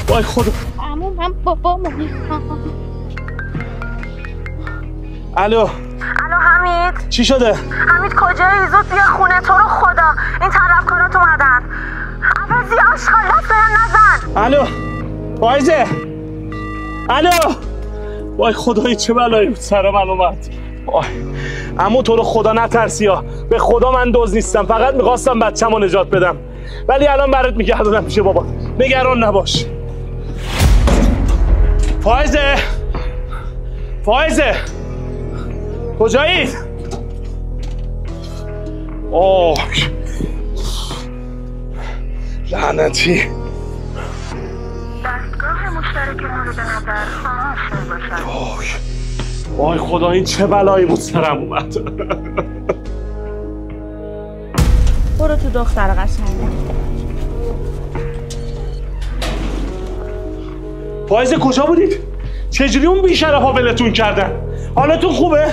وای خدا. عمو من بابامو الو حمید. چی شده؟ حمید کجایی؟ زود بیا خونه، تو رو خدا این طلبکارات اومدن. عوضی آشغال دست بهم نزن. الو فایزه. الو وای خدایی چه بلایی بود سر من اومد. وای عمو تو رو خدا نترسی ها، به خدا من دزد نیستم، فقط میخواستم بچه‌مو نجات بدم، ولی الان برات میگردونم پیش بابا، نگران نباش. فایزه کجایید؟ اوه لعنتی. دستگاه مشترک مورد نظر خاموش باشد. وای خدا این چه بلایی بود سرم اومد. برو تو دختر قشنگم. فایزه کجا بودید؟ چجوری اون بیشرفا ولتون کردن؟ حالتون خوبه؟